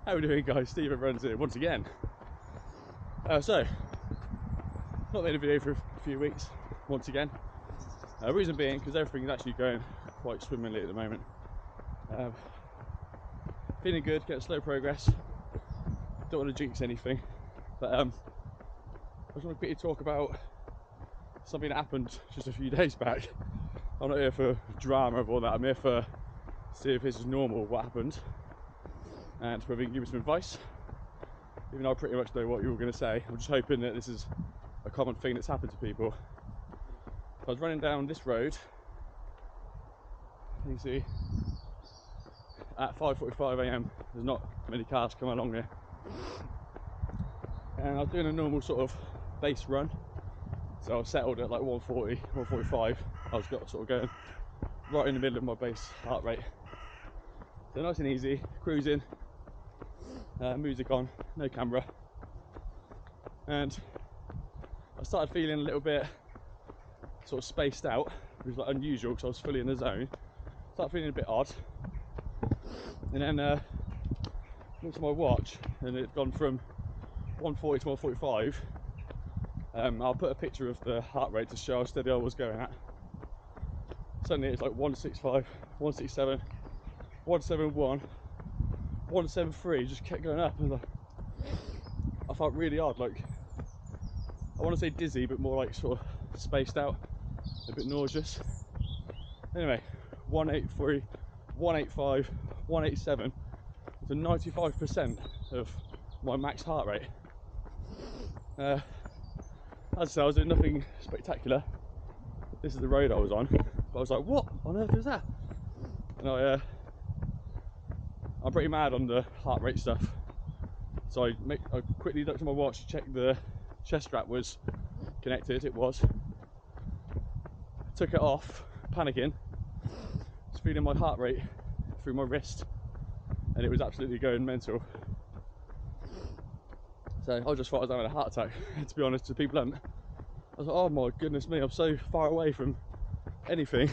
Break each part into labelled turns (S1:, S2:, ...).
S1: How are we doing, guys? Stevo runs here once again. So, not made a video for a few weeks, once again. Reason being, because everything's actually going quite swimmingly at the moment. Feeling good, getting slow progress. Don't want to jinx anything, but I just want to quickly talk about something that happened just a few days back. I'm not here for drama of all that. I'm here for see if this is normal, what happened, and whether you can give me some advice. Even though I pretty much know what you were going to say, I'm just hoping that this is a common thing that's happened to people. I was running down this road, you can see, at 5:45 AM. There's not many cars coming along here. And I was doing a normal sort of base run. So I was settled at like 140, 145. I was sort of going right in the middle of my base heart rate. So nice and easy, cruising, music on, no camera. And I started feeling a little bit sort of spaced out, which was like unusual because I was fully in the zone. Started feeling a bit odd. And then looked at my watch and it had gone from 140 to 145. I'll put a picture of the heart rate to show how steady I was going at. Suddenly it's like 165, 167, 171, 173, just kept going up. And I felt really odd, like, I want to say dizzy, but more like sort of spaced out, a bit nauseous. Anyway, 183, 185, 187 to 95% of my max heart rate. As I said, I was doing nothing spectacular. This is the road I was on, but I was like, what on earth is that? And I'm pretty mad on the heart rate stuff. So I quickly looked at my watch, checked the chest strap was connected. It was. Took it off, panicking. Was feeling my heart rate through my wrist, and it was absolutely going mental. So I just thought I was having a heart attack. To be honest, to people, I was like, oh my goodness me, I'm so far away from anything.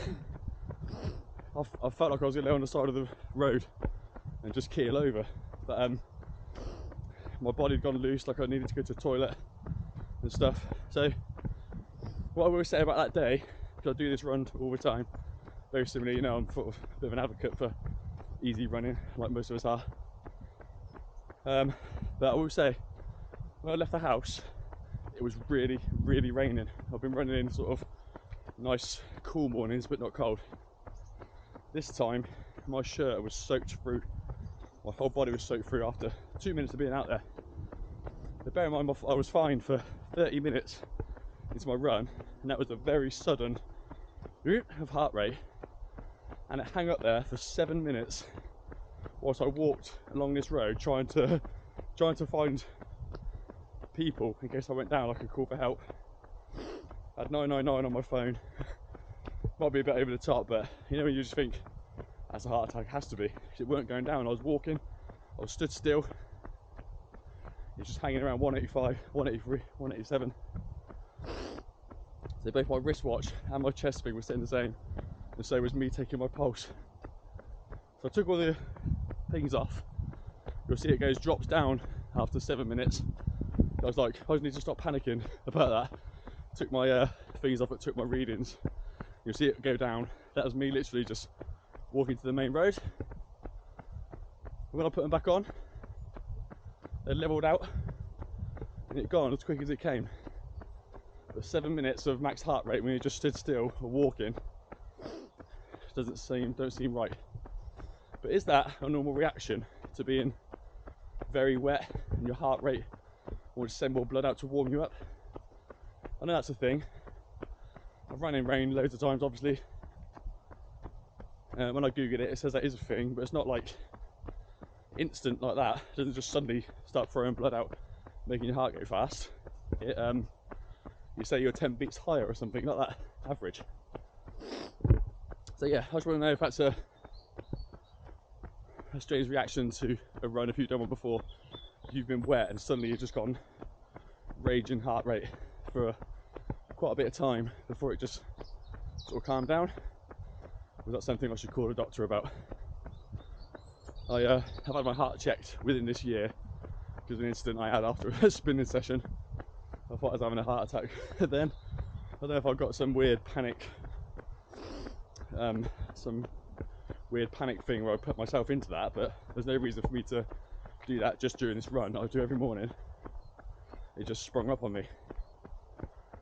S1: I felt like I was going to lay on the side of the road and just keel over. But my body had gone loose, like I needed to go to the toilet and stuff. So what I will say about that day, because I do this run all the time, very similarly, you know, I'm sort of a bit of an advocate for easy running, like most of us are. But I will say, when I left the house, it was really, really raining. I've been running in sort of nice, cool mornings, but not cold. This time, my shirt was soaked through. My whole body was soaked through after 2 minutes of being out there. But bear in mind, I was fine for 30 minutes into my run, and that was a very sudden of heart rate, and it hung up there for 7 minutes whilst I walked along this road trying to find people in case I went down. I could call for help. I had 999 on my phone. Might be a bit over the top, but you know when you just think that's a heart attack, has to be. It weren't going down. I was walking, I was stood still. It's just hanging around 185, 183, 187. So both my wristwatch and my chest speed were staying the same, and so was me taking my pulse. So I took all the things off. You'll see it drops down after 7 minutes. I was like, I just need to stop panicking about that. Took my things off, it took my readings. You'll see it go down. That was me literally just walking to the main road. When I put them back on, they leveled out and it gone as quick as it came. But 7 minutes of max heart rate when you just stood still or walking don't seem right. But is that a normal reaction to being very wet and your heart rate will just send more blood out to warm you up? I know that's a thing. I've run in rain loads of times, obviously. When I googled it, it says that is a thing, but it's not like instant like that. It doesn't just suddenly start throwing blood out, making your heart go fast. You say you're 10 beats higher or something like that, average. So yeah, I just want to know if that's a strange reaction to a run if you've done one before. If you've been wet and suddenly you've just gone raging heart rate for quite a bit of time before it just sort of calmed down. Was that something I should call a doctor about? I have had my heart checked within this year because of an incident I had after a spinning session. I thought I was having a heart attack then. I don't know if I've got some weird panic thing where I put myself into that, but there's no reason for me to do that just during this run I do every morning. It just sprung up on me.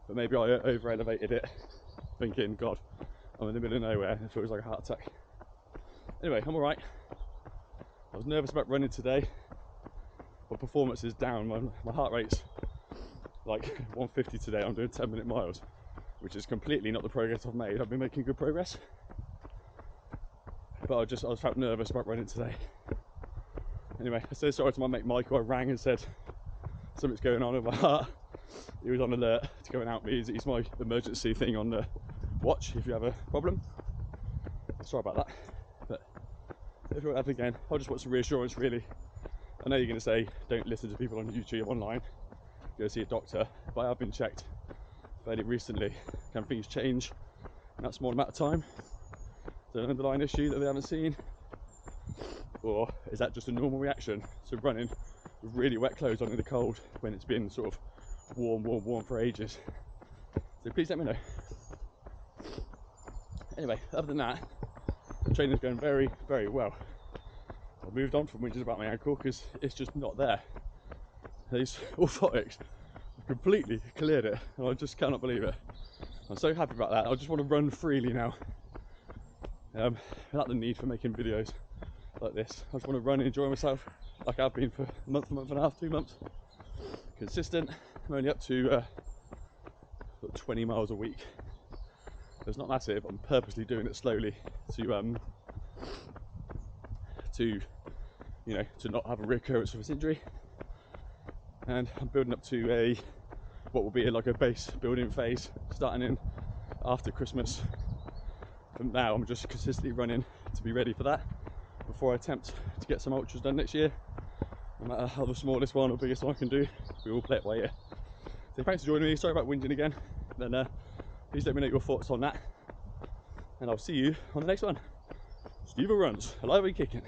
S1: But maybe I over elevated it, thinking, God, I'm in the middle of nowhere and it feels like a heart attack. Anyway, I'm alright. I was nervous about running today. My performance is down. My heart rate's like 150 today. I'm doing 10-minute miles, which is completely not the progress I've made. I've been making good progress, but I felt nervous about running today. Anyway, I said sorry to my mate Michael. I rang and said something's going on with my heart. He was on alert to go and help me. He's my emergency thing on the watch if you have a problem. Sorry about that, but if it won't happen again, I just want some reassurance really. I know you're going to say don't listen to people on YouTube online, go see a doctor, but I have been checked fairly recently. Can things change in that small amount of time? Is there an underlying issue that they haven't seen? Or is that just a normal reaction to running with really wet clothes on in the cold when it's been sort of warm for ages? So please let me know. Anyway, other than that, training's going very, very well. I've moved on from whinges about my ankle because it's just not there. These orthotics have completely cleared it, and I just cannot believe it. I'm so happy about that. I just want to run freely now, without the need for making videos like this. I just want to run and enjoy myself like I've been for a month and a half, 2 months. Consistent. I'm only up to 20 miles a week. It's not massive. I'm purposely doing it slowly to not have a recurrence of this injury. And I'm building up to what will be like a base building phase starting in after Christmas. From now, I'm just consistently running to be ready for that before I attempt to get some ultras done next year. No matter how the smallest one or biggest one I can do, we will play it by ear. So thanks for joining me. Sorry about whinging again. Then please let me know your thoughts on that, and I'll see you on the next one. Stevo runs, alive and kicking.